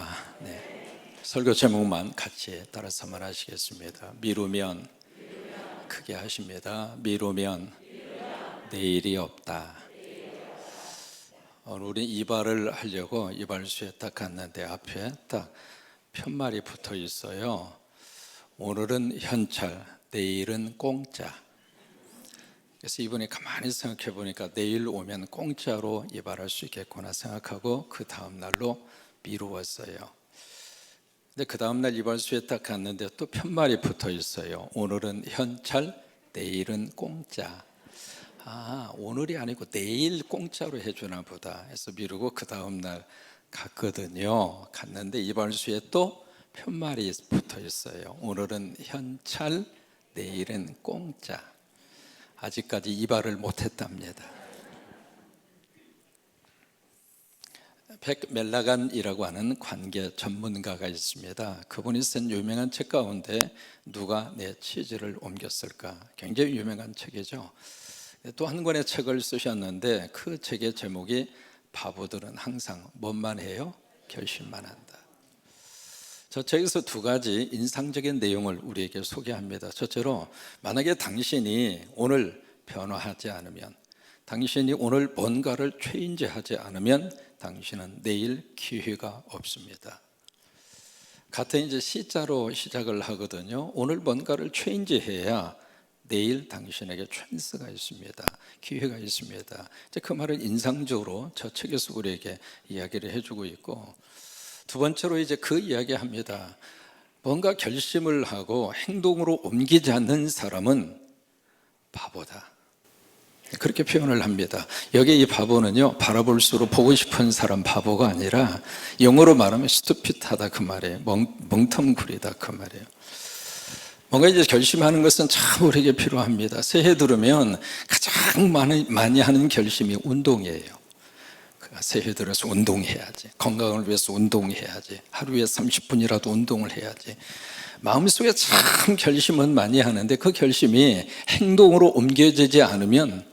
있습니다. 네. 설교 제목만 같이 따라서 말하시겠습니다. 미루면 크게 하십니다. 미루면 내일이 없다. 오늘 우리 이발을 하려고 이발소에 딱 갔는데 앞에 딱 편말이 붙어 있어요. 오늘은 현찰, 내일은 공짜. 그래서 이분이 가만히 생각해 보니까 내일 오면 공짜로 이발할 수 있겠구나 생각하고 그 다음 날로 미루었어요. 근데 그 다음 날 이발소에 딱 갔는데 또 편말이 붙어 있어요. 오늘은 현찰, 내일은 공짜. 오늘이 아니고 내일 공짜로 해주나 보다 해서 미루고 그 다음 날 갔거든요. 갔는데 이발소에 또 편말이 붙어 있어요. 오늘은 현찰, 내일은 공짜. 아직까지 이발을 못했답니다. 백 멜라간이라고 하는 관계 전문가가 있습니다. 그분이 쓴 유명한 책 가운데 누가 내 치즈를 옮겼을까? 굉장히 유명한 책이죠. 또 한 권의 책을 쓰셨는데 그 책의 제목이 바보들은 항상 뭔만 해요? 결심만 한다. 저 책에서 두 가지 인상적인 내용을 우리에게 소개합니다. 첫째로 만약에 당신이 오늘 변화하지 않으면, 당신이 오늘 뭔가를 체인지하지 않으면 당신은 내일 기회가 없습니다. 같은 이제 C자로 시작을 하거든요. 오늘 뭔가를 체인지해야 내일 당신에게 찬스가 있습니다. 기회가 있습니다. 이제 그 말을 인상적으로 저 책에서 우리에게 이야기를 해주고 있고, 두 번째로 이제 그 이야기합니다. 뭔가 결심을 하고 행동으로 옮기지 않는 사람은 바보다. 그렇게 표현을 합니다. 여기 이 바보는요, 바라볼수록 보고 싶은 사람 바보가 아니라 영어로 말하면 stupid하다 그 말이에요. 멍텅구리다 그 말이에요. 뭔가 이제 결심하는 것은 참 우리에게 필요합니다. 새해 들으면 가장 많이 하는 결심이 운동이에요. 새해 들어서 운동해야지, 건강을 위해서 운동해야지, 하루에 30분이라도 운동을 해야지. 마음속에 참 결심은 많이 하는데 그 결심이 행동으로 옮겨지지 않으면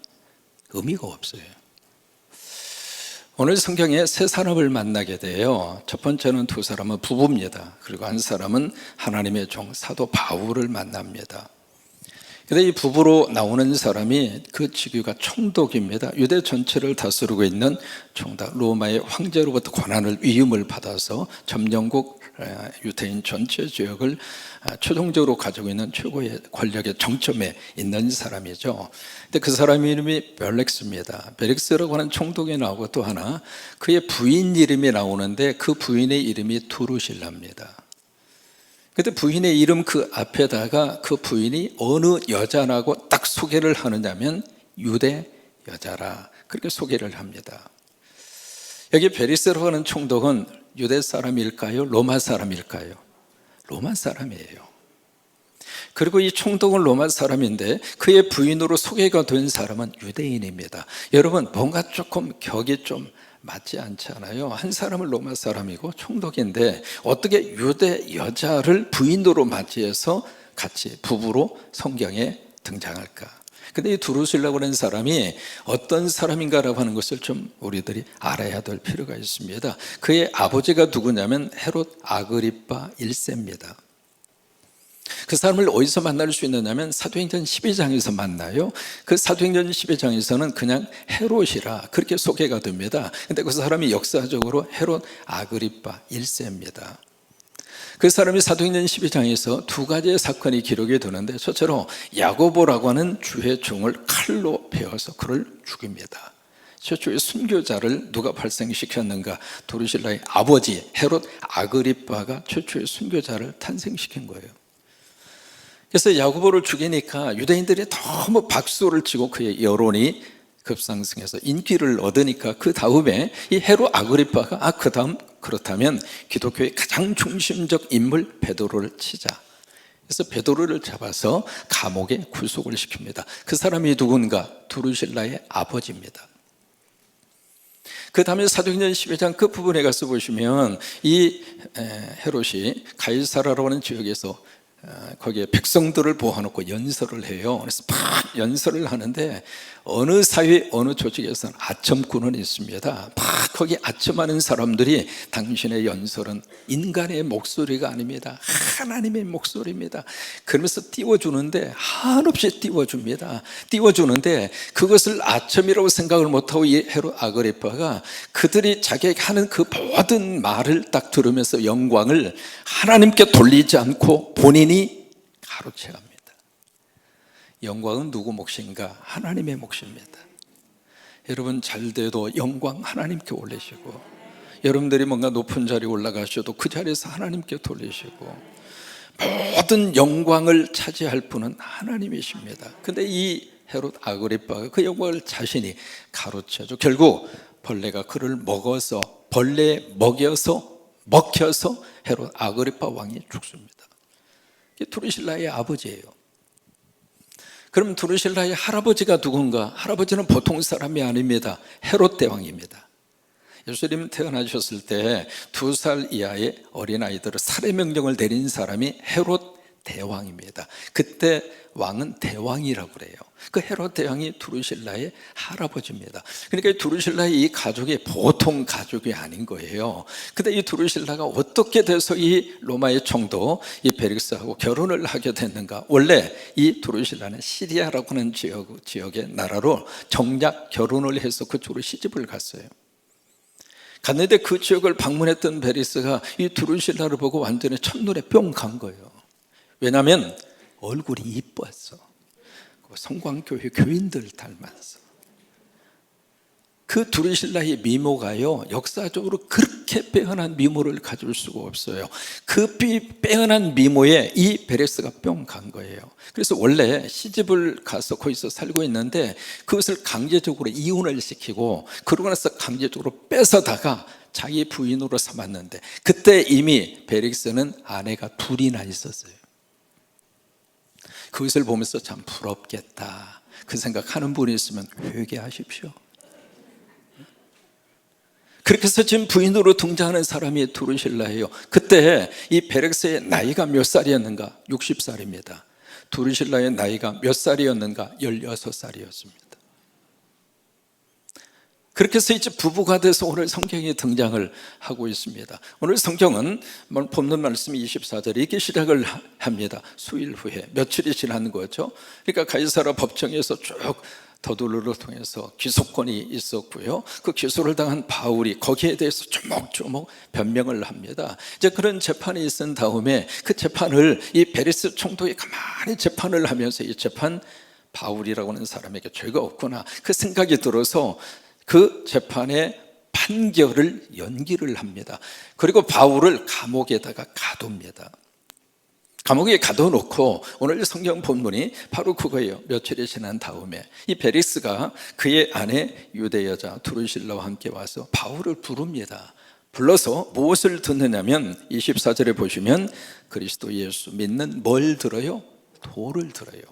의미가 없어요. 오늘 성경에 세 사람을 만나게 돼요. 첫 번째는 두 사람은 부부입니다. 그리고 한 사람은 하나님의 종 사도 바울을 만납니다. 근데 이 부부로 나오는 사람이 그 직위가 총독입니다. 유대 전체를 다스리고 있는 총독, 로마의 황제로부터 권한을 위임을 받아서 점령국 유대인 전체 지역을 최종적으로 가지고 있는 최고의 권력의 정점에 있는 사람이죠. 근데 그 사람 이름이 벨렉스입니다. 벨렉스라고 하는 총독이 나오고 또 하나 그의 부인 이름이 나오는데 그 부인의 이름이 두루실라입니다. 그때 부인의 이름 그 앞에다가 그 부인이 어느 여자라고 딱 소개를 하느냐면 유대 여자라 그렇게 소개를 합니다. 여기 베리스라고 하는 총독은 유대 사람일까요? 로마 사람일까요? 로마 사람이에요. 그리고 이 총독은 로마 사람인데 그의 부인으로 소개가 된 사람은 유대인입니다. 여러분 뭔가 조금 격이 좀 맞지 않지 않아요? 한 사람은 로마 사람이고 총독인데 어떻게 유대 여자를 부인으로 맞이해서 같이 부부로 성경에 등장할까? 근데 이 두루실라고 하는 사람이 어떤 사람인가라고 하는 것을 좀 우리들이 알아야 될 필요가 있습니다. 그의 아버지가 누구냐면 헤롯 아그리파 1세입니다. 그 사람을 어디서 만날 수 있느냐면 사도행전 12장에서 만나요. 그 사도행전 12장에서는 그냥 헤롯이라 그렇게 소개가 됩니다. 근데 그 사람이 역사적으로 헤롯 아그리파 1세입니다. 그 사람이 사도행전 12장에서 두 가지의 사건이 기록이 되는데 첫째로 야고보라고 하는 주의 종을 칼로 베어서 그를 죽입니다. 최초의 순교자를 누가 발생시켰는가? 두루실라의 아버지 헤롯 아그리파가 최초의 순교자를 탄생시킨 거예요. 그래서 야고보를 죽이니까 유대인들이 너무 박수를 치고 그의 여론이 급상승해서 인기를 얻으니까 그 다음에 이 헤롯 아그리파가 그 다음 그렇다면 기독교의 가장 중심적 인물 베드로를 치자. 그래서 베드로를 잡아서 감옥에 구속을 시킵니다. 그 사람이 누군가? 두루실라의 아버지입니다. 그 다음에 사도행전 12장 그 부분에 가서 보시면 이 헤롯이 가이사라라고 하는 지역에서 거기에 백성들을 모아놓고 연설을 해요. 그래서 막 연설을 하는데 어느 사회 어느 조직에서는 아첨꾼은 있습니다. 막 거기 아첨하는 사람들이 당신의 연설은 인간의 목소리가 아닙니다. 하나님의 목소리입니다. 그러면서 띄워주는데 한없이 띄워줍니다. 띄워주는데 그것을 아첨이라고 생각을 못하고 이 헤롯 아그리파가 그들이 자기에게 하는 그 모든 말을 딱 들으면서 영광을 하나님께 돌리지 않고 본인이 가로채갑니다. 영광은 누구 몫인가? 하나님의 몫입니다. 여러분 잘 돼도 영광 하나님께 올리시고, 여러분들이 뭔가 높은 자리에 올라가셔도 그 자리에서 하나님께 돌리시고, 모든 영광을 차지할 분은 하나님이십니다. 근데 이 헤롯 아그리파가 그 영광을 자신이 가로채죠. 결국 벌레가 그를 먹어서, 벌레에 먹혀서 헤롯 아그리파 왕이 죽습니다. 이게 두루실라의 아버지예요. 그럼 두루실라의 할아버지가 누군가? 할아버지는 보통 사람이 아닙니다. 헤롯 대왕입니다. 예수님 태어나셨을 때 2살 이하의 어린아이들을 살해 명령을 내린 사람이 헤롯 대왕입니다. 그때 왕은 대왕이라고 그래요. 그 헤롯 대왕이 두루실라의 할아버지입니다. 그러니까 두루실라의 이 가족이 보통 가족이 아닌 거예요. 근데 이 두루실라가 어떻게 돼서 이 로마의 총독 이 베릭스하고 결혼을 하게 됐는가? 원래 이 두루실라는 시리아라고 하는 지역의 나라로 정략 결혼을 해서 그쪽으로 시집을 갔어요. 갔는데 그 지역을 방문했던 베릭스가 이 두루실라를 보고 완전히 첫눈에 뿅 간 거예요. 왜냐하면 얼굴이 이뻤어. 성광교회 교인들 닮았어. 그 두루실라의 미모가요, 역사적으로 그렇게 빼어난 미모를 가질 수가 없어요. 그 빼어난 미모에 이 베레스가 뿅 간 거예요. 그래서 원래 시집을 가서 거기서 살고 있는데 그것을 강제적으로 이혼을 시키고 그러고 나서 강제적으로 뺏어다가 자기 부인으로 삼았는데 그때 이미 베릭스는 아내가 둘이나 있었어요. 그것을 보면서 참 부럽겠다 그 생각하는 분이 있으면 회개하십시오. 그렇게 해서 지금 부인으로 등장하는 사람이 두루실라예요. 그때 이 베렉스의 나이가 몇 살이었는가? 60살입니다. 두루실라의 나이가 몇 살이었는가? 16살이었습니다. 그렇게 해서 이제 부부가 돼서 오늘 성경에 등장을 하고 있습니다. 오늘 성경은 본문 말씀 24절에 이렇게 시작을 합니다. 수일 후에 며칠이 지난 거죠. 그러니까 가이사랴 법정에서 쭉 더둘러를 통해서 기소권이 있었고요. 그 기소를 당한 바울이 거기에 대해서 조목조목 변명을 합니다. 이제 그런 재판이 있은 다음에 그 재판을 이 베리스 총독이 가만히 재판을 하면서 이 재판 바울이라고 하는 사람에게 죄가 없구나 그 생각이 들어서 그 재판의 판결을 연기를 합니다. 그리고 바울을 감옥에다가 가둡니다. 감옥에 가둬놓고 오늘 성경 본문이 바로 그거예요. 며칠이 지난 다음에 이 베릭스가 그의 아내 유대 여자 두루실라와 함께 와서 바울을 부릅니다. 불러서 무엇을 듣느냐면 24절에 보시면 그리스도 예수 믿는 뭘 들어요? 도를 들어요.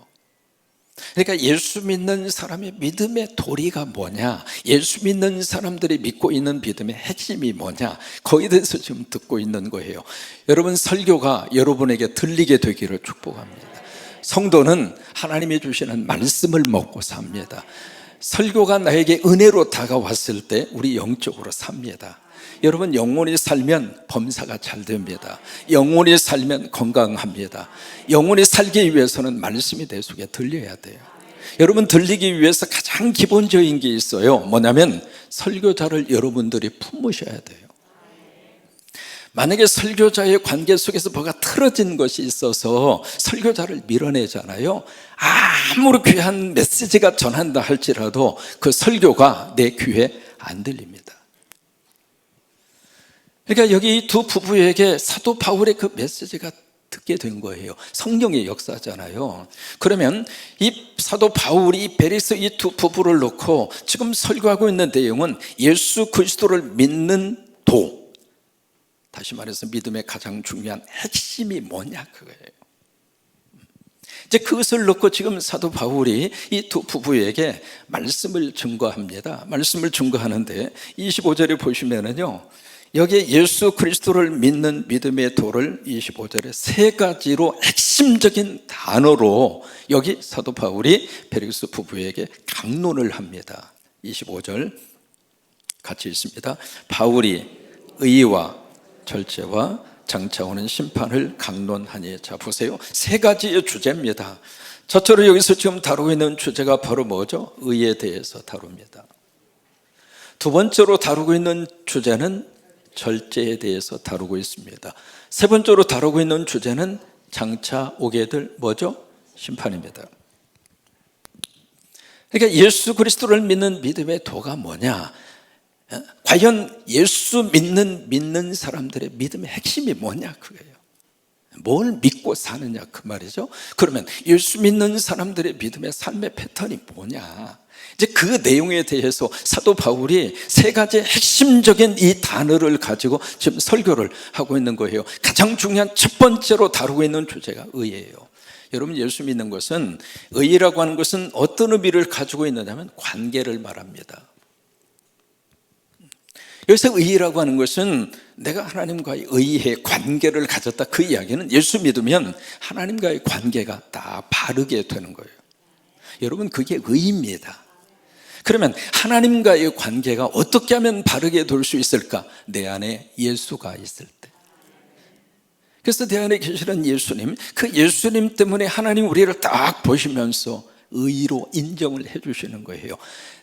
그러니까 예수 믿는 사람의 믿음의 도리가 뭐냐, 예수 믿는 사람들이 믿고 있는 믿음의 핵심이 뭐냐, 거기에 대해서 지금 듣고 있는 거예요. 여러분 설교가 여러분에게 들리게 되기를 축복합니다. 성도는 하나님이 주시는 말씀을 먹고 삽니다. 설교가 나에게 은혜로 다가왔을 때 우리 영적으로 삽니다. 여러분 영원히 살면 범사가 잘 됩니다. 영원히 살면 건강합니다. 영원히 살기 위해서는 말씀이 내 속에 들려야 돼요. 여러분 들리기 위해서 가장 기본적인 게 있어요. 뭐냐면 설교자를 여러분들이 품으셔야 돼요. 만약에 설교자의 관계 속에서 뭐가 틀어진 것이 있어서 설교자를 밀어내잖아요. 아무리 귀한 메시지가 전한다 할지라도 그 설교가 내 귀에 안 들립니다. 그러니까 여기 두 부부에게 사도 바울의 그 메시지가 듣게 된 거예요. 성령의 역사잖아요. 그러면 이 사도 바울이 베리스 이 두 부부를 놓고 지금 설교하고 있는 내용은 예수 그리스도를 믿는 도, 다시 말해서 믿음의 가장 중요한 핵심이 뭐냐 그거예요. 이제 그것을 놓고 지금 사도 바울이 이 두 부부에게 말씀을 증거합니다. 말씀을 증거하는데 25절에 보시면은요, 여기에 예수 그리스도를 믿는 믿음의 도를 25절에 세 가지로 핵심적인 단어로 여기 사도 바울이 베릭스 부부에게 강론을 합니다. 25절 같이 읽습니다. 바울이 의와 절제와 장차 오는 심판을 강론하니. 자, 보세요. 세 가지의 주제입니다. 저처럼 여기서 지금 다루고 있는 주제가 바로 뭐죠? 의에 대해서 다룹니다. 두 번째로 다루고 있는 주제는 절제에 대해서 다루고 있습니다. 세 번째로 다루고 있는 주제는 장차 오게 될 뭐죠? 심판입니다. 그러니까 예수 그리스도를 믿는 믿음의 도가 뭐냐? 과연 예수 믿는 사람들의 믿음의 핵심이 뭐냐? 그거예요. 뭘 믿고 사느냐 그 말이죠. 그러면 예수 믿는 사람들의 믿음의 삶의 패턴이 뭐냐? 이제 그 내용에 대해서 사도 바울이 세 가지 핵심적인 이 단어를 가지고 지금 설교를 하고 있는 거예요. 가장 중요한 첫 번째로 다루고 있는 주제가 의예요. 여러분, 예수 믿는 것은, 의라고 하는 것은 어떤 의미를 가지고 있느냐면 관계를 말합니다. 여기서 의라고 하는 것은 내가 하나님과의 의의 관계를 가졌다, 그 이야기는 예수 믿으면 하나님과의 관계가 다 바르게 되는 거예요. 여러분, 그게 의입니다. 그러면 하나님과의 관계가 어떻게 하면 바르게 될 수 있을까? 내 안에 예수가 있을 때. 그래서 내 안에 계시는 예수님, 그 예수님 때문에 하나님 우리를 딱 보시면서 의로 인정을 해 주시는 거예요.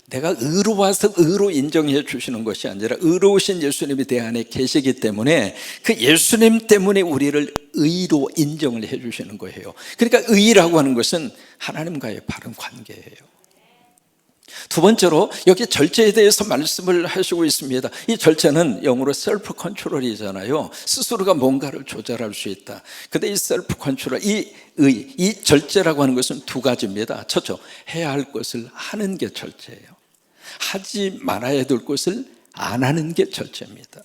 내가 의로워서 의로 인정해 주시는 것이 아니라 의로우신 예수님이 내 안에 계시기 때문에 그 예수님 때문에 우리를 의로 인정을 해 주시는 거예요. 그러니까 의라고 하는 것은 하나님과의 바른 관계예요. 두 번째로 여기 절제에 대해서 말씀을 하시고 있습니다. 이 절제는 영어로 셀프 컨트롤이잖아요. 스스로가 뭔가를 조절할 수 있다. 근데 이 셀프 컨트롤, 이 절제라고 하는 것은 두 가지입니다. 첫째, 해야 할 것을 하는 게 절제예요. 하지 말아야 될 것을 안 하는 게 절제입니다.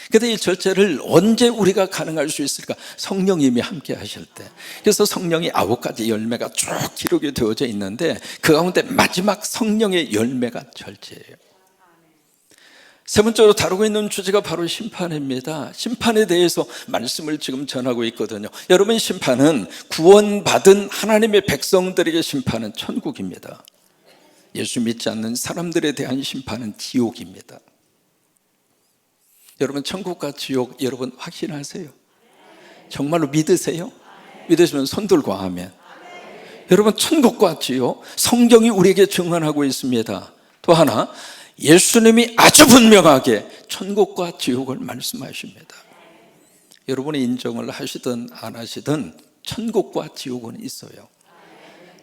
그런데 이 절제를 언제 우리가 가능할 수 있을까? 성령님이 함께 하실 때. 그래서 성령이 9가지 열매가 쭉 기록이 되어져 있는데 그 가운데 마지막 성령의 열매가 절제예요. 세 번째로 다루고 있는 주제가 바로 심판입니다. 심판에 대해서 말씀을 지금 전하고 있거든요. 여러분, 심판은 구원받은 하나님의 백성들에게 심판은 천국입니다. 예수 믿지 않는 사람들에 대한 심판은 지옥입니다. 여러분, 천국과 지옥 여러분 확신하세요? 정말로 믿으세요? 믿으시면 손 들고 아멘. 여러분, 천국과 지옥 성경이 우리에게 증언하고 있습니다. 또 하나, 예수님이 아주 분명하게 천국과 지옥을 말씀하십니다. 여러분이 인정을 하시든 안 하시든 천국과 지옥은 있어요.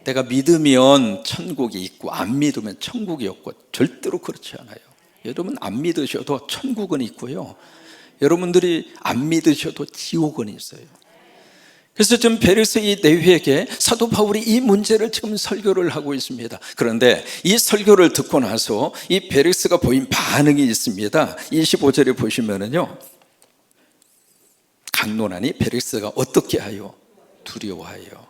내가 믿으면 천국이 있고 안 믿으면 천국이 없고 절대로 그렇지 않아요. 여러분, 안 믿으셔도 천국은 있고요, 여러분들이 안 믿으셔도 지옥은 있어요. 그래서 지금 베르스 이 내회에게 사도 바울이 이 문제를 지금 설교를 하고 있습니다. 그런데 이 설교를 듣고 나서 이 베르스가 보인 반응이 있습니다. 25절에 보시면은요, 강론하니 베르스가 어떻게 하여? 두려워하여.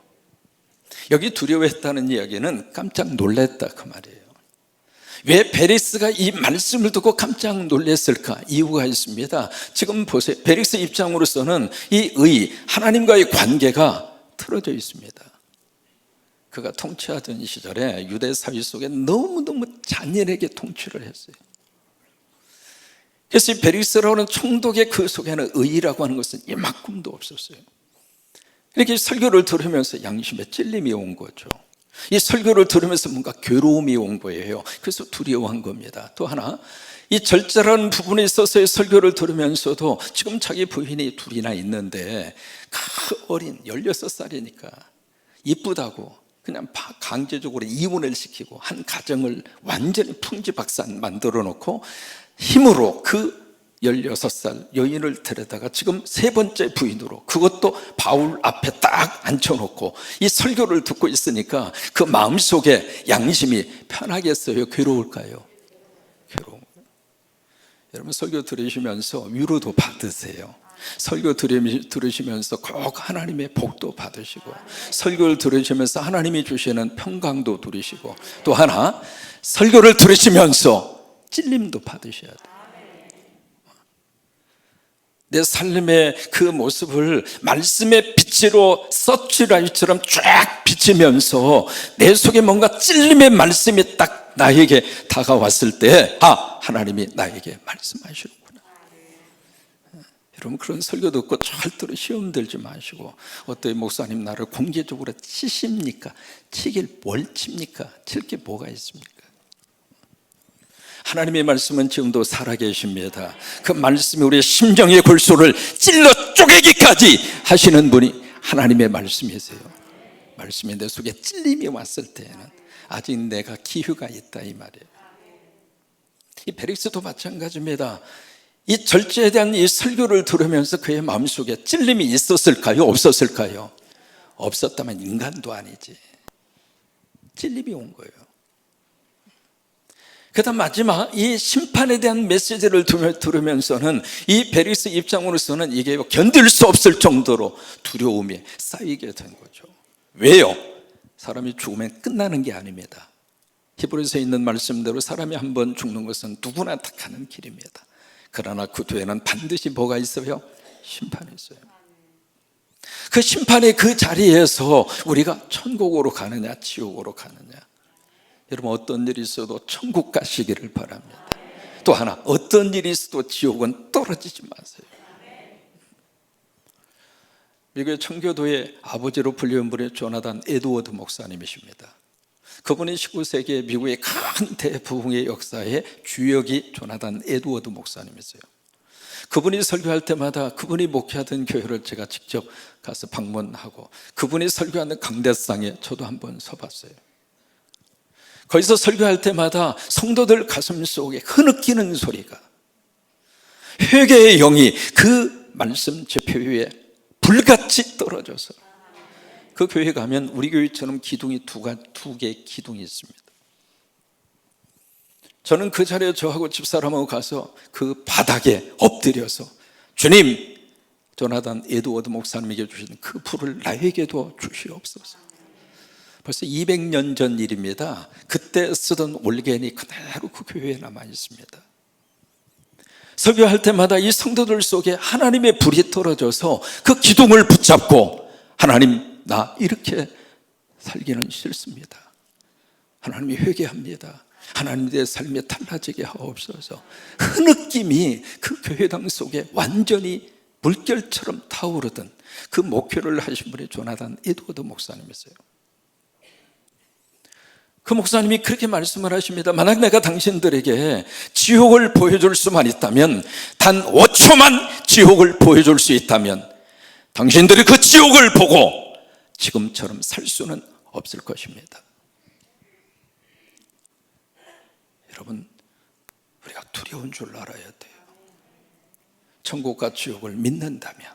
여기 두려워했다는 이야기는 깜짝 놀랐다 그 말이에요. 왜 베릭스가 이 말씀을 듣고 깜짝 놀랐을까? 이유가 있습니다. 지금 보세요. 베릭스 입장으로서는 이 하나님과의 관계가 틀어져 있습니다. 그가 통치하던 시절에 유대 사회 속에 너무너무 잔인하게 통치를 했어요. 그래서 이 베릭스라는 총독의 그 속에는 의라고 하는 것은 이만큼도 없었어요. 이렇게 설교를 들으면서 양심에 찔림이 온 거죠. 이 설교를 들으면서 뭔가 괴로움이 온 거예요. 그래서 두려워한 겁니다. 또 하나, 이 절제라는 부분에 있어서의 설교를 들으면서도 지금 자기 부인이 둘이나 있는데 그 어린 16살이니까 이쁘다고 그냥 강제적으로 이혼을 시키고 한 가정을 완전히 풍지박산 만들어 놓고 힘으로 그 16살 여인을 데려다가 지금 세 번째 부인으로, 그것도 바울 앞에 딱 앉혀놓고 이 설교를 듣고 있으니까 그 마음속에 양심이 편하겠어요? 괴로울까요? 괴로운 거예요. 여러분, 설교 들으시면서 위로도 받으세요. 설교 들으시면서 꼭 하나님의 복도 받으시고, 설교를 들으시면서 하나님이 주시는 평강도 누리시고, 또 하나 설교를 들으시면서 찔림도 받으셔야 돼요. 내 삶의 그 모습을 말씀의 빛으로 서치라이트처럼 쫙 비치면서 내 속에 뭔가 찔림의 말씀이 딱 나에게 다가왔을 때, 하나님이 나에게 말씀하시는구나. 여러분, 그런 설교 듣고 절대로 시험 들지 마시고, 어떤 목사님 나를 공개적으로 치십니까? 치길 뭘 칩니까? 칠 게 뭐가 있습니까? 하나님의 말씀은 지금도 살아계십니다. 그 말씀이 우리의 심정의 골소를 찔러 쪼개기까지 하시는 분이 하나님의 말씀이세요. 말씀이 내 속에 찔림이 왔을 때에는 아직 내가 기회가 있다, 이 말이에요. 이 베릭스도 마찬가지입니다. 이 절제에 대한 이 설교를 들으면서 그의 마음속에 찔림이 있었을까요? 없었을까요? 없었다면 인간도 아니지. 찔림이 온 거예요. 그다음 마지막 이 심판에 대한 메시지를 들으면서는 이 베릭스 입장으로서는 이게 견딜 수 없을 정도로 두려움이 쌓이게 된 거죠. 왜요? 사람이 죽으면 끝나는 게 아닙니다. 히브리서에 있는 말씀대로 사람이 한 번 죽는 것은 누구나 다 가는 길입니다. 그러나 그 뒤에는 반드시 뭐가 있어요? 심판이 있어요. 그 심판의 그 자리에서 우리가 천국으로 가느냐 지옥으로 가느냐, 여러분, 어떤 일이 있어도 천국 가시기를 바랍니다. 또 하나, 어떤 일이 있어도 지옥은 떨어지지 마세요. 미국의 청교도의 아버지로 불리는 분이 조나단 에드워드 목사님이십니다. 그분이 19세기 미국의 큰 대부흥의 역사의 주역이 조나단 에드워드 목사님이세요. 그분이 설교할 때마다 그분이 목회하던 교회를 제가 직접 가서 방문하고 그분이 설교하는 강대상에 저도 한번 서봤어요. 거기서 설교할 때마다 성도들 가슴 속에 흐느끼는 소리가, 회개의 영이 그 말씀 제표 위에 불같이 떨어져서, 그 교회 가면 우리 교회처럼 기둥이 두 개의 기둥이 있습니다. 저는 그 자리에 저하고 집사람하고 가서 그 바닥에 엎드려서, 주님, 조나단 에드워드 목사님에게 주신 그 불을 나에게도 주시옵소서. 벌써 200년 전 일입니다. 그때 쓰던 올겐이 그대로 그 교회에 남아 있습니다. 설교할 때마다 이 성도들 속에 하나님의 불이 떨어져서 그 기둥을 붙잡고, 하나님, 나 이렇게 살기는 싫습니다. 하나님이 회개합니다. 하나님 내 삶에 달라지게 하옵소서. 흐느낌이 그 교회당 속에 완전히 물결처럼 타오르던 그 목회를 하신 분이 조나단 에드워드 목사님이세요. 그 목사님이 그렇게 말씀을 하십니다. 만약 내가 당신들에게 지옥을 보여줄 수만 있다면, 단 5초만 지옥을 보여줄 수 있다면 당신들이 그 지옥을 보고 지금처럼 살 수는 없을 것입니다. 여러분, 우리가 두려운 줄 알아야 돼요. 천국과 지옥을 믿는다면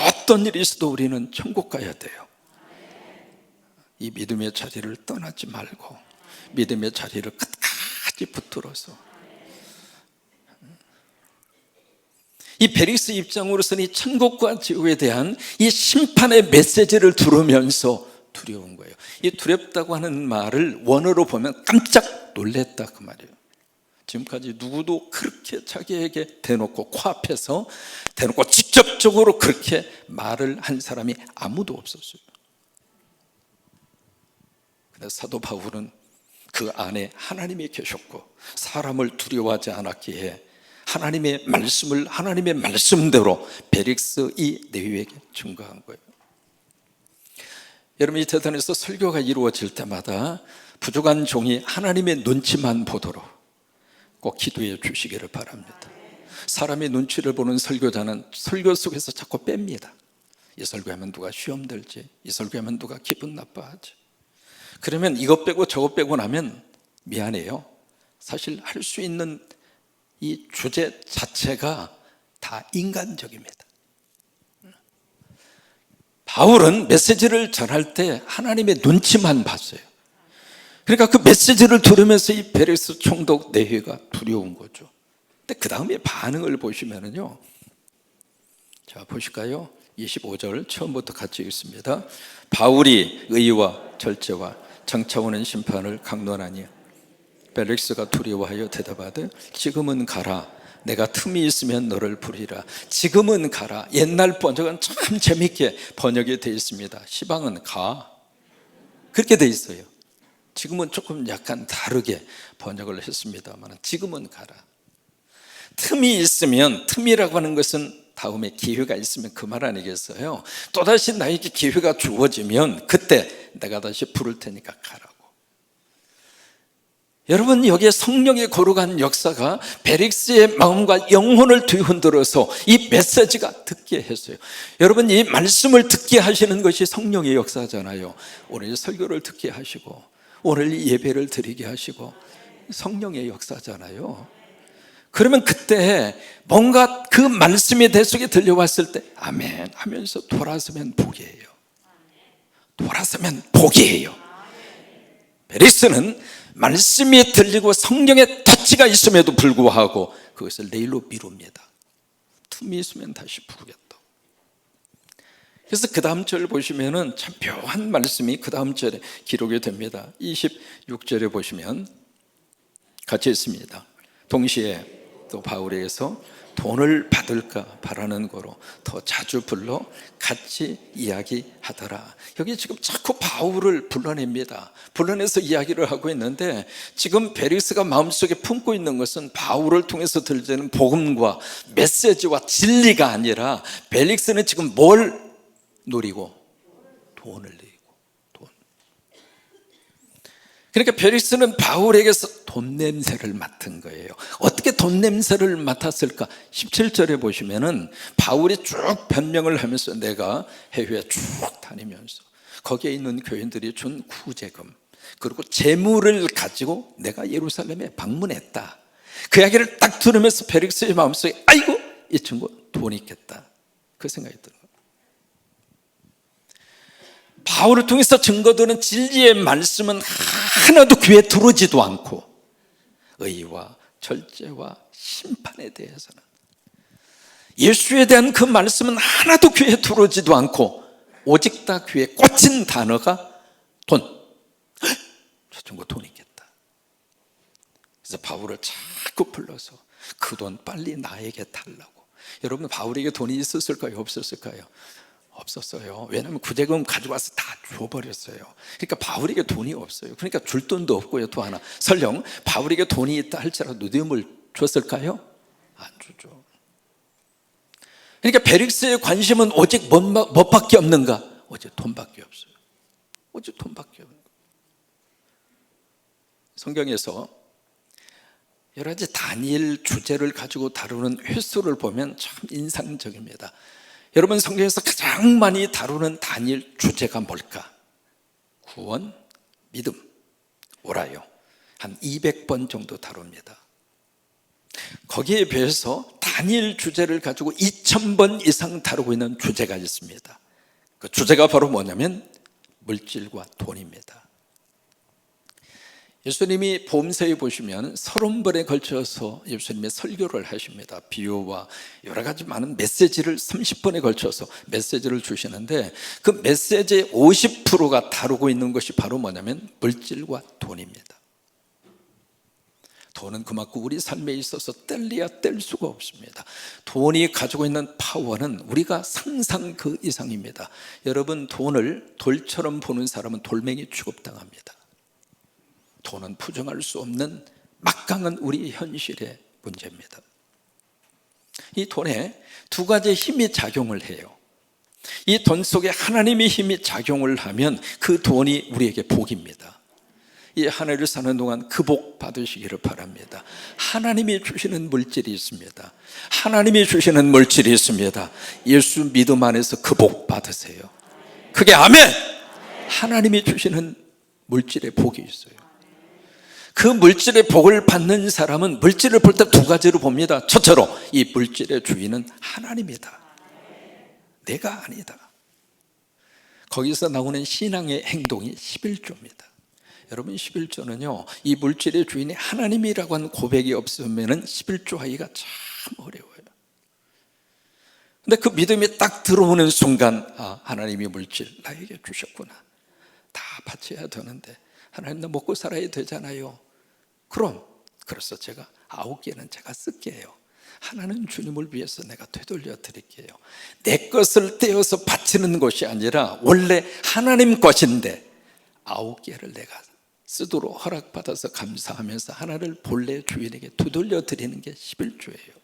어떤 일이 있어도 우리는 천국 가야 돼요. 이 믿음의 자리를 떠나지 말고 믿음의 자리를 끝까지 붙들어서, 이 베릭스 입장으로서는 이 천국과 지옥에 대한 이 심판의 메시지를 들으면서 두려운 거예요. 이 두렵다고 하는 말을 원어로 보면 깜짝 놀랬다, 그 말이에요. 지금까지 누구도 그렇게 자기에게 대놓고 코앞에서 대놓고 직접적으로 그렇게 말을 한 사람이 아무도 없었어요. 사도 바울은 그 안에 하나님이 계셨고 사람을 두려워하지 않았기에 하나님의 말씀을 하나님의 말씀대로 베릭스 이 네위에게 증거한 거예요. 여러분, 이 대단에서 설교가 이루어질 때마다 부족한 종이 하나님의 눈치만 보도록 꼭 기도해 주시기를 바랍니다. 사람의 눈치를 보는 설교자는 설교 속에서 자꾸 뺍니다. 이 설교하면 누가 시험 들지, 이 설교하면 누가 기분 나빠하지. 그러면 이것 빼고 저것 빼고 나면 미안해요, 사실 할 수 있는 이 주제 자체가 다 인간적입니다. 바울은 메시지를 전할 때 하나님의 눈치만 봤어요. 그러니까 그 메시지를 들으면서 이 베릭스 총독 네위가 두려운 거죠. 근데 그 다음에 반응을 보시면은요, 자 보실까요? 25절 처음부터 같이 읽습니다. 바울이 의와 절제와 장차오는 심판을 강론하니 베릭스가 두려워하여 대답하되 지금은 가라, 내가 틈이 있으면 너를 부리라. 지금은 가라. 옛날 번역은 참 재밌게 번역이 되어 있습니다. 시방은 가, 그렇게 되어 있어요. 지금은 조금 약간 다르게 번역을 했습니다만 지금은 가라. 틈이 있으면, 틈이라고 하는 것은 다음에 기회가 있으면 그 말 아니겠어요? 또다시 나에게 기회가 주어지면 그때 내가 다시 부를 테니까 가라고. 여러분, 여기에 성령의 거룩한 역사가 베릭스의 마음과 영혼을 뒤흔들어서 이 메시지가 듣게 했어요. 여러분, 이 말씀을 듣게 하시는 것이 성령의 역사잖아요. 오늘 설교를 듣게 하시고 오늘 예배를 드리게 하시고 성령의 역사잖아요. 그러면 그때 뭔가 그 말씀이 내 속에 들려왔을 때 아멘 하면서 돌아서면 복이에요. 돌아서면 복이에요. 베리스는 말씀이 들리고 성령의 터치가 있음에도 불구하고 그것을 내일로 미룹니다. 틈이 있으면 다시 부르겠다. 그래서 그 다음 절 보시면은 참 묘한 말씀이 그 다음 절에 기록이 됩니다. 26절에 보시면 같이 있습니다. 동시에 또 바울에게서 돈을 받을까 바라는 거로 더 자주 불러 같이 이야기하더라. 여기 지금 자꾸 바울을 불러냅니다. 불러내서 이야기를 하고 있는데 지금 베릭스가 마음속에 품고 있는 것은 바울을 통해서 들리는 복음과 메시지와 진리가 아니라 베릭스는 지금 뭘 노리고? 돈을 노리고. 돈. 그러니까 베릭스는 바울에게서 돈 냄새를 맡은 거예요. 어떻게 돈 냄새를 맡았을까? 17절에 보시면은 바울이 쭉 변명을 하면서 내가 해외에 쭉 다니면서 거기에 있는 교인들이 준 구제금 그리고 재물을 가지고 내가 예루살렘에 방문했다. 그 이야기를 딱 들으면서 베릭스의 마음속에 아이고 이 친구 돈 있겠다 그 생각이 들어요. 바울을 통해서 증거되는 진리의 말씀은 하나도 귀에 들어오지도 않고 의와 절제와 심판에 대해서는 예수에 대한 그 말씀은 하나도 귀에 들어오지도 않고 오직 다 귀에 꽂힌 단어가 돈. 저 친구 돈 있겠다. 그래서 바울을 자꾸 불러서 그 돈 빨리 나에게 달라고. 여러분 바울에게 돈이 있었을까요? 없었을까요? 없었어요. 왜냐하면 구제금 가지고 와서 다 줘버렸어요. 그러니까 바울에게 돈이 없어요. 그러니까 줄 돈도 없고요. 또 하나 설령 바울에게 돈이 있다 할지라도 누디움을 줬을까요? 안 주죠. 그러니까 베릭스의 관심은 오직 뭐밖에 없는가? 오직 돈밖에 없어요. 오직 돈밖에 없는 거예요. 성경에서 여러 가지 다니엘 주제를 가지고 다루는 횟수를 보면 참 인상적입니다. 여러분 성경에서 가장 많이 다루는 다니엘 주제가 뭘까? 구원, 믿음, 오라요. 한 200번 정도 다룹니다. 거기에 비해서 다니엘 주제를 가지고 2000번 이상 다루고 있는 주제가 있습니다. 그 주제가 바로 뭐냐면 물질과 돈입니다. 예수님이 보험서에 보시면 30번에 걸쳐서 예수님의 설교를 하십니다. 비유와 여러 가지 많은 메시지를 30번에 걸쳐서 메시지를 주시는데 그 메시지의 50%가 다루고 있는 것이 바로 뭐냐면 물질과 돈입니다. 돈은 그만큼 우리 삶에 있어서 뗄래야 뗄 수가 없습니다. 돈이 가지고 있는 파워는 우리가 상상 그 이상입니다. 여러분 돈을 돌처럼 보는 사람은 돌멩이 취급당합니다. 돈은 부정할 수 없는 막강한 우리 현실의 문제입니다. 이 돈에 두 가지 힘이 작용을 해요. 이 돈 속에 하나님의 힘이 작용을 하면 그 돈이 우리에게 복입니다. 이 한 해를 사는 동안 그 복 받으시기를 바랍니다. 하나님이 주시는 물질이 있습니다. 하나님이 주시는 물질이 있습니다. 예수 믿음 안에서 그 복 받으세요. 그게 아멘! 하나님이 주시는 물질의 복이 있어요. 그 물질의 복을 받는 사람은 물질을 볼 때 두 가지로 봅니다. 첫째로 이 물질의 주인은 하나님이다. 내가 아니다. 거기서 나오는 신앙의 행동이 11조입니다. 여러분 11조는요 이 물질의 주인이 하나님이라고 하는 고백이 없으면 11조 하기가 참 어려워요. 근데 그 믿음이 딱 들어오는 순간 하나님이 물질 나에게 주셨구나. 다 바쳐야 되는데 하나님 나 먹고 살아야 되잖아요. 그래서 제가 9개는 제가 쓸게요. 하나는 주님을 위해서 내가 되돌려 드릴게요. 내 것을 떼어서 바치는 것이 아니라 원래 하나님 것인데 9개를 내가 쓰도록 허락받아서 감사하면서 하나를 본래 주인에게 되돌려 드리는 게 11조예요.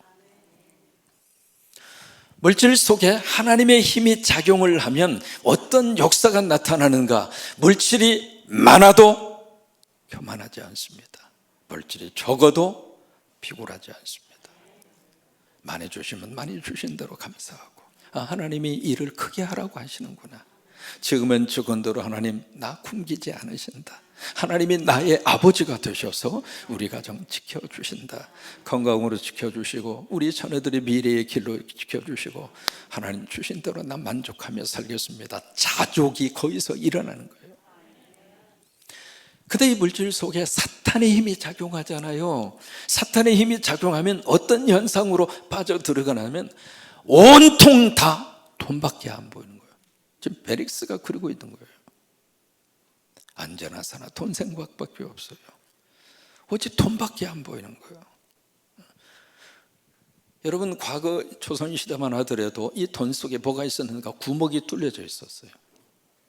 물질 속에 하나님의 힘이 작용을 하면 어떤 역사가 나타나는가? 물질이 많아도 교만하지 않습니다. 물질이 적어도 비굴하지 않습니다. 많이 주시면 많이 주신 대로 감사하고, 하나님이 일을 크게 하라고 하시는구나. 지금은 적은 대로 하나님 나 굶기지 않으신다. 하나님이 나의 아버지가 되셔서 우리 가정 지켜주신다. 건강으로 지켜주시고 우리 자녀들의 미래의 길로 지켜주시고 하나님 주신 대로 나 만족하며 살겠습니다. 자족이 거기서 일어나는 거예요. 근데 이 물질 속에 사탄의 힘이 작용하잖아요. 사탄의 힘이 작용하면 어떤 현상으로 빠져들어가냐면 온통 다 돈밖에 안 보이는 거예요. 지금 베릭스가 그러고 있는 거예요. 안전한 사나 돈 생각밖에 없어요. 오직 돈밖에 안 보이는 거예요. 여러분, 과거 조선시대만 하더라도 이 돈 속에 뭐가 있었는가? 구멍이 뚫려져 있었어요.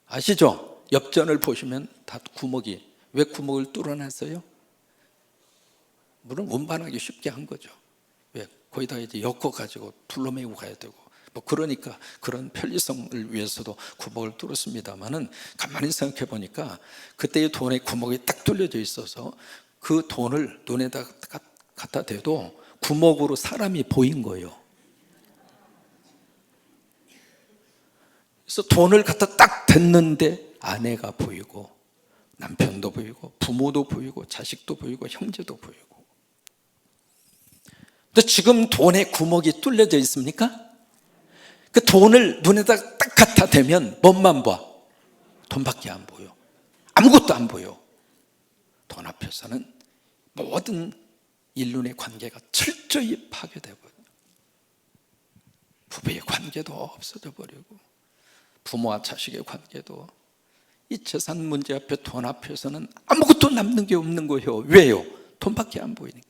아시죠? 엽전을 보시면 다 구멍이. 왜 구멍을 뚫어놨어요? 물은 운반하기 쉽게 한 거죠. 왜? 거기다 이제 엮어가지고 둘러매고 가야 되고, 그러니까 그런 편리성을 위해서도 구멍을 뚫었습니다만은 가만히 생각해 보니까 그때의 돈에 구멍이 딱 뚫려져 있어서 그 돈을 눈에다 갖다 대도 구멍으로 사람이 보인 거예요. 그래서 돈을 갖다 딱 댔는데 아내가 보이고 남편도 보이고 부모도 보이고 자식도 보이고 형제도 보이고. 근데 지금 돈에 구멍이 뚫려져 있습니까? 그 돈을 눈에다 딱 갖다 대면 뭐만 봐? 돈밖에 안 보여. 아무것도 안 보여. 돈 앞에서는 모든 인륜의 관계가 철저히 파괴되어 버려요. 부부의 관계도 없어져 버리고 부모와 자식의 관계도, 이 재산 문제 앞에 돈 앞에서는 아무것도 남는 게 없는 거예요. 왜요? 돈밖에 안 보이니까.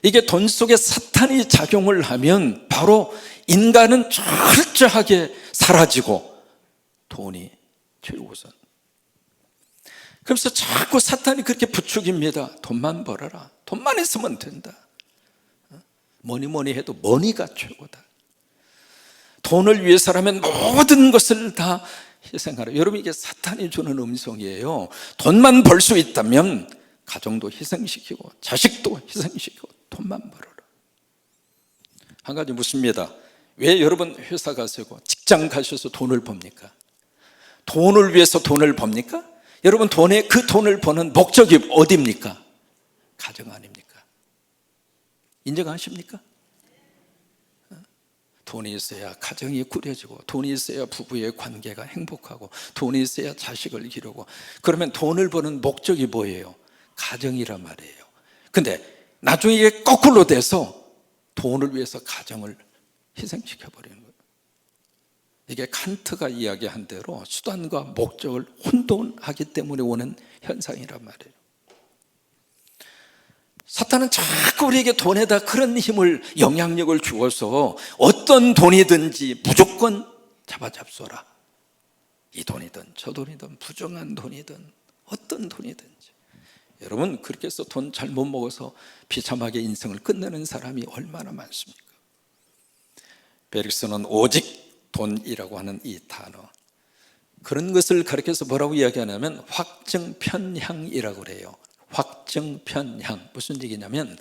이게 돈 속에 사탄이 작용을 하면 바로 인간은 철저하게 사라지고 돈이 최우선. 그래서 자꾸 사탄이 그렇게 부추깁니다. 돈만 벌어라. 돈만 있으면 된다. 뭐니 해도 머니가 최고다. 돈을 위해서라면 모든 것을 다 희생하라. 여러분, 이게 사탄이 주는 음성이에요. 돈만 벌 수 있다면 가정도 희생시키고 자식도 희생시키고 돈만 벌어라. 한 가지 묻습니다. 왜 여러분 회사 가시고 직장 가셔서 돈을 법니까? 돈을 위해서 돈을 법니까? 여러분, 그 돈을 버는 목적이 어디입니까? 가정 아닙니까? 인정하십니까? 돈이 있어야 가정이 꾸려지고, 돈이 있어야 부부의 관계가 행복하고, 돈이 있어야 자식을 기르고. 그러면 돈을 버는 목적이 뭐예요? 가정이란 말이에요. 근데 나중에 이게 거꾸로 돼서 돈을 위해서 가정을 희생시켜버리는 거예요. 이게 칸트가 이야기한 대로 수단과 목적을 혼돈하기 때문에 오는 현상이란 말이에요. 사탄은 자꾸 우리에게 돈에다 그런 힘을, 영향력을 주어서 어떤 돈이든지 무조건 잡아잡숴라. 이 돈이든 저 돈이든 부정한 돈이든 어떤 돈이든지. 여러분, 그렇게 해서 돈 잘못 먹어서 비참하게 인생을 끝내는 사람이 얼마나 많습니까? 베릭스는 오직 돈이라고 하는 이 단어, 그런 것을 가리켜서 뭐라고 이야기하냐면 확증편향이라고 그래요. 확증편향. 무슨 얘기냐면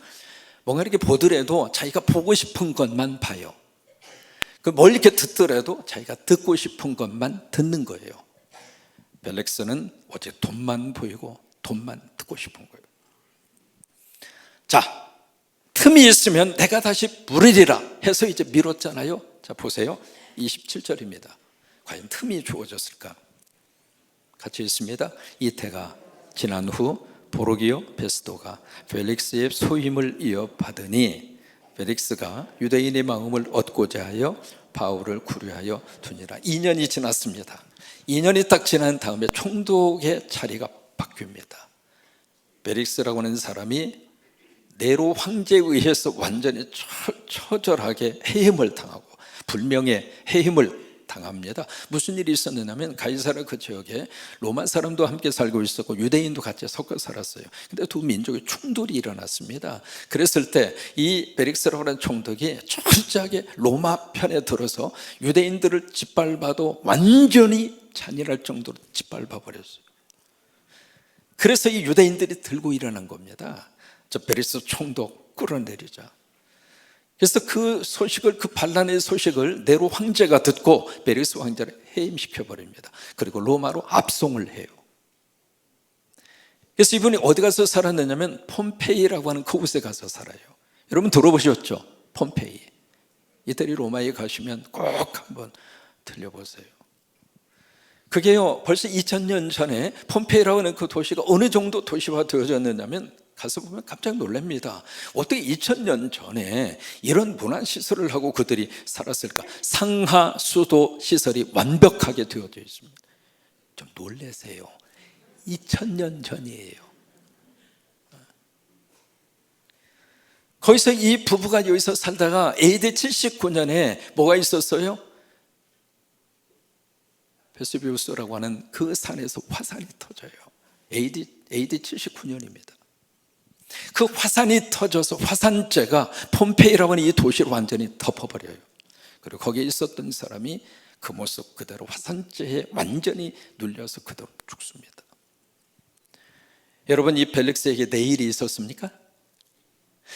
뭔가 이렇게 보더라도 자기가 보고 싶은 것만 봐요. 뭘 이렇게 듣더라도 자기가 듣고 싶은 것만 듣는 거예요. 벨렉스는 오직 돈만 보이고 돈만 듣고 싶은 거예요. 자, 틈이 있으면 내가 다시 부르리라 해서 이제 미뤘잖아요. 자, 보세요. 27절입니다. 과연 틈이 주어졌을까? 같이 있습니다. 이태가 지난 후 보르기오 베스도가 펠릭스의 소임을 이어받으니 펠릭스가 유대인의 마음을 얻고자 하여 바울을 구류하여 두니라. 2년이 지났습니다. 2년이 딱 지난 다음에 총독의 자리가 바뀝니다. 펠릭스라고 하는 사람이 네로 황제에 의해서 완전히 처절하게 해임을 당하고 불명예 해임을 당합니다. 무슨 일이 있었느냐면 가이사랴 그 지역에 로마 사람도 함께 살고 있었고 유대인도 같이 섞어 살았어요. 근데 두 민족의 충돌이 일어났습니다. 그랬을 때 이 베릭스라고 하는 총독이 철저하게 로마 편에 들어서 유대인들을 짓밟아도 완전히 잔인할 정도로 짓밟아 버렸어요. 그래서 이 유대인들이 들고 일어난 겁니다. 저 베릭스 총독 끌어내리자. 그래서 그 소식을, 그 반란의 소식을 네로 황제가 듣고 베릭스 황제를 해임시켜 버립니다. 그리고 로마로 압송을 해요. 그래서 이분이 어디 가서 살았느냐면 폼페이라고 하는 그곳에 가서 살아요. 여러분 들어보셨죠? 폼페이. 이태리 로마에 가시면 꼭 한번 들려보세요. 그게요, 벌써 2000년 전에 폼페이라고 하는 그 도시가 어느 정도 도시화 되어졌느냐면 가서 보면 깜짝 놀랍니다. 어떻게 2000년 전에 이런 문화시설을 하고 그들이 살았을까? 상하 수도 시설이 완벽하게 되어져 있습니다. 좀 놀라세요. 2000년 전이에요. 거기서 이 부부가 여기서 살다가 AD 79년에 뭐가 있었어요? 베수비우스라고 하는 그 산에서 화산이 터져요. AD 79년입니다. 그 화산이 터져서 화산재가 폼페이라고 하는 이 도시를 완전히 덮어버려요. 그리고 거기에 있었던 사람이 그 모습 그대로 화산재에 완전히 눌려서 그대로 죽습니다. 여러분, 이 벨릭스에게 내일이 있었습니까?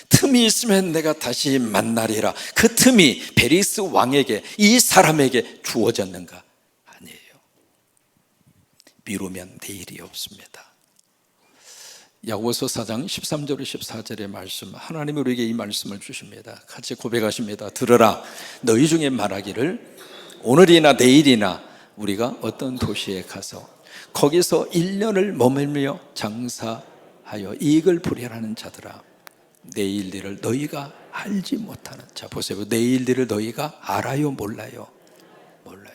틈이 있으면 내가 다시 만나리라. 그 틈이 베리스 왕에게, 이 사람에게 주어졌는가? 아니에요. 미루면 내일이 없습니다. 야고보서 4장 13절 14절의 말씀, 하나님이 우리에게 이 말씀을 주십니다. 같이 고백하십니다. 들으라, 너희 중에 말하기를 오늘이나 내일이나 우리가 어떤 도시에 가서 거기서 1년을 머물며 장사하여 이익을 부리라는 자들아, 내일 일을 너희가 알지 못하는. 자 보세요, 내일 일을 너희가 알아요, 몰라요? 몰라요.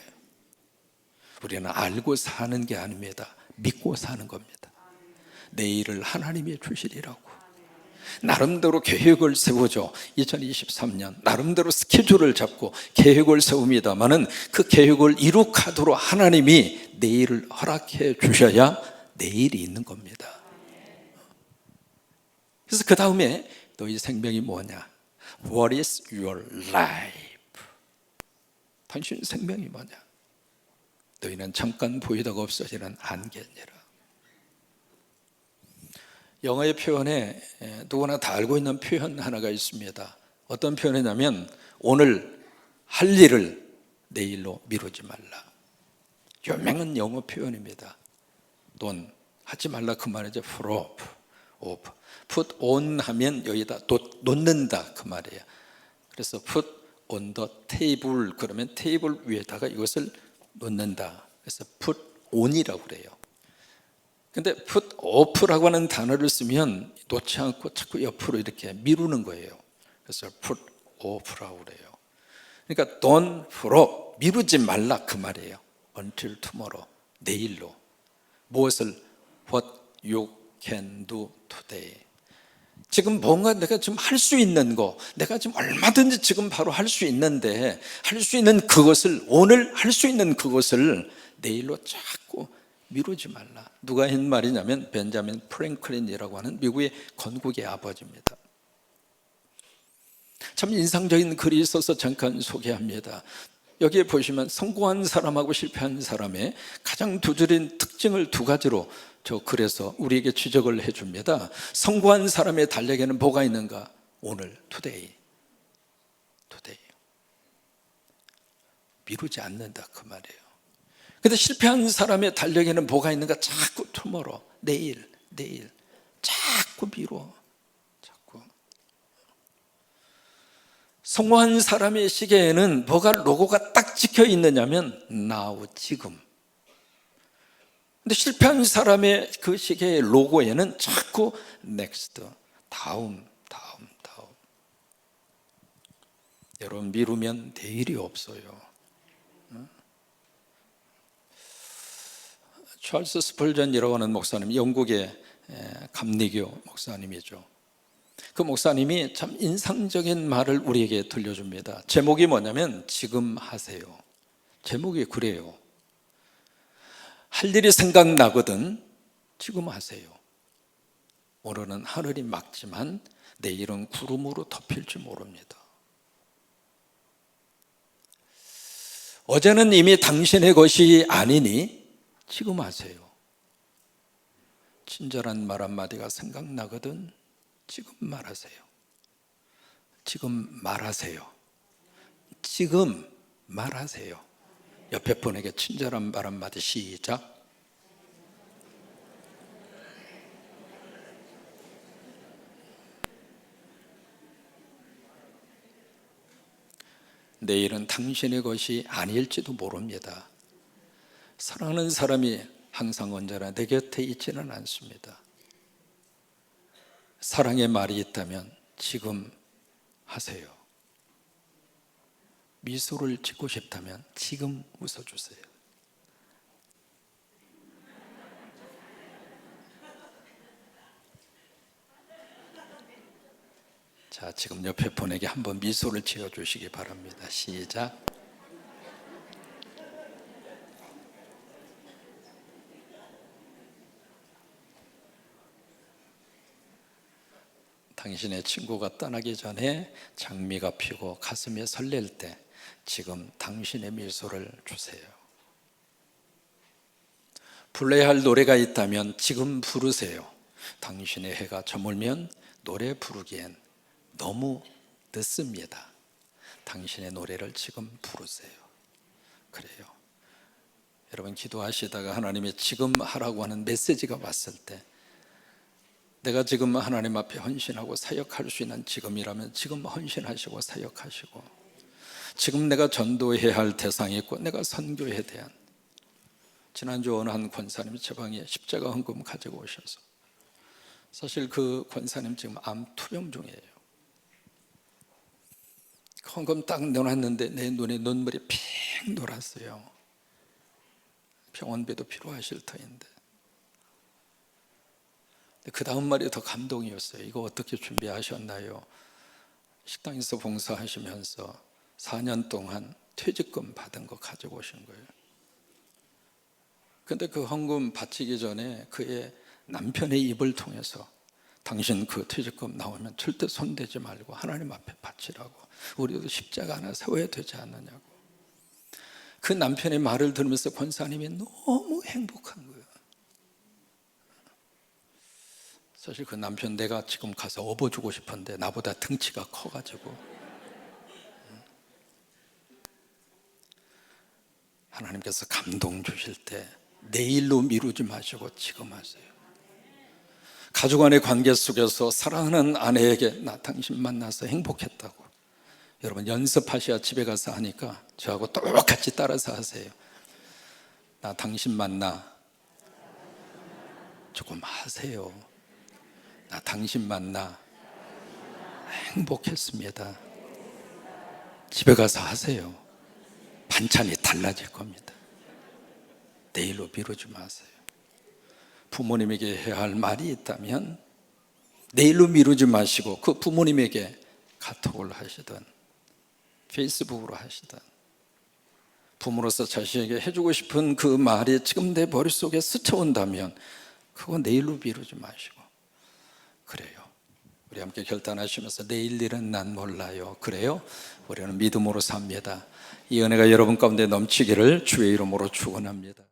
우리는 알고 사는 게 아닙니다. 믿고 사는 겁니다. 내일을 하나님이 주시리라고. 나름대로 계획을 세우죠. 2023년 나름대로 스케줄을 잡고 계획을 세웁니다마는 그 계획을 이룩하도록 하나님이 내일을 허락해 주셔야 내일이 있는 겁니다. 그래서 그 다음에 너희 생명이 뭐냐? What is your life? 당신 생명이 뭐냐? 너희는 잠깐 보이다가 없어지는 안개니라. 영어의 표현에 누구나 다 알고 있는 표현 하나가 있습니다. 어떤 표현이냐면 오늘 할 일을 내일로 미루지 말라. 유명한 영어 표현입니다. Don't, 하지 말라 그 말이죠. Put off. Put on 하면 여기다 놓는다 그 말이에요. 그래서 put on the table, 그러면 테이블 위에다가 이것을 놓는다. 그래서 put on이라고 그래요. 근데 put off라고 하는 단어를 쓰면 놓지 않고 자꾸 옆으로 이렇게 미루는 거예요. 그래서 put off라고 그래요. 그러니까 don't put off, 미루지 말라 그 말이에요. Until tomorrow, 내일로. 무엇을? What you can do today. 지금 뭔가 내가 지금 할 수 있는 거, 내가 지금 얼마든지 지금 바로 할 수 있는데, 할 수 있는 그것을, 오늘 할 수 있는 그것을 내일로 자꾸 미루지 말라. 누가 한 말이냐면 벤자민 프랭클린이라고 하는 미국의 건국의 아버지입니다. 참 인상적인 글이 있어서 잠깐 소개합니다. 여기에 보시면 성공한 사람하고 실패한 사람의 가장 두드러진 특징을 두 가지로 저 글에서 우리에게 지적을 해줍니다. 성공한 사람의 달력에는 뭐가 있는가? 오늘, today. 미루지 않는다 그 말이에요. 근데 실패한 사람의 달력에는 뭐가 있는가? 자꾸 tomorrow, 내일 자꾸 미뤄. 자꾸. 성공한 사람의 시계에는 뭐가 로고가 딱 찍혀 있느냐면 now, 지금. 근데 실패한 사람의 그 시계의 로고에는 자꾸 next, 다음. 여러분, 미루면 내일이 없어요. 찰스 스펄전이라고 하는 목사님, 영국의 감리교 목사님이죠. 그 목사님이 참 인상적인 말을 우리에게 들려줍니다. 제목이 뭐냐면 지금 하세요. 제목이 그래요. 할 일이 생각나거든 지금 하세요. 오늘은 하늘이 맑지만 내일은 구름으로 덮일지 모릅니다. 어제는 이미 당신의 것이 아니니 지금 하세요. 친절한 말 한마디가 생각나거든 지금 말하세요. 지금 말하세요. 지금 말하세요. 옆에 분에게 친절한 말 한마디 시작. 내일은 당신의 것이 아닐지도 모릅니다. 사랑하는 사람이 항상 언제나 내 곁에 있지는 않습니다. 사랑의 말이 있다면 지금 하세요. 미소를 짓고 싶다면 지금 웃어주세요. 자, 지금 옆에 분에게 한번 미소를 지어주시기 바랍니다. 시작. 당신의 친구가 떠나기 전에 장미가 피고 가슴이 설렐 때 지금 당신의 미소를 주세요. 불러야 할 노래가 있다면 지금 부르세요. 당신의 해가 저물면 노래 부르기엔 너무 늦습니다. 당신의 노래를 지금 부르세요. 그래요. 여러분 기도하시다가 하나님이 지금 하라고 하는 메시지가 왔을 때 내가 지금 하나님 앞에 헌신하고 사역할 수 있는 지금이라면 지금 헌신하시고 사역하시고, 지금 내가 전도해야 할 대상이 있고 내가 선교에 대한, 지난주 어느 한 권사님이 제 방에 십자가 헌금 가지고 오셔서, 사실 그 권사님 지금 암 투병 중이에요. 헌금 딱 내놨는데 내 눈에 눈물이 핑 돌았어요. 병원비도 필요하실 터인데. 그 다음 말이 더 감동이었어요. 이거 어떻게 준비하셨나요? 식당에서 봉사하시면서 4년 동안 퇴직금 받은 거 가지고 오신 거예요. 근데 그 헌금 바치기 전에 그의 남편의 입을 통해서 당신 그 퇴직금 나오면 절대 손대지 말고 하나님 앞에 바치라고, 우리도 십자가 하나 세워야 되지 않느냐고. 그 남편의 말을 들으면서 권사님이 너무 행복한 거예요. 사실 그 남편 내가 지금 가서 업어주고 싶은데 나보다 등치가 커가지고, 하나님께서 감동 주실 때 내일로 미루지 마시고 지금 하세요. 가족 간의 관계 속에서 사랑하는 아내에게 나 당신 만나서 행복했다고, 여러분 연습하셔야 집에 가서 하니까 저하고 똑같이 따라서 하세요. 나 당신 만나 조금 하세요. 나 당신 만나 행복했습니다. 집에 가서 하세요. 반찬이 달라질 겁니다. 내일로 미루지 마세요. 부모님에게 해야 할 말이 있다면 내일로 미루지 마시고 그 부모님에게 카톡을 하시든 페이스북으로 하시든, 부모로서 자식에게 해주고 싶은 그 말이 지금 내 머릿속에 스쳐온다면 그거 내일로 미루지 마시고, 그래요, 우리 함께 결단하시면서 내일 일은 난 몰라요. 그래요, 우리는 믿음으로 삽니다. 이 은혜가 여러분 가운데 넘치기를 주의 이름으로 축원합니다.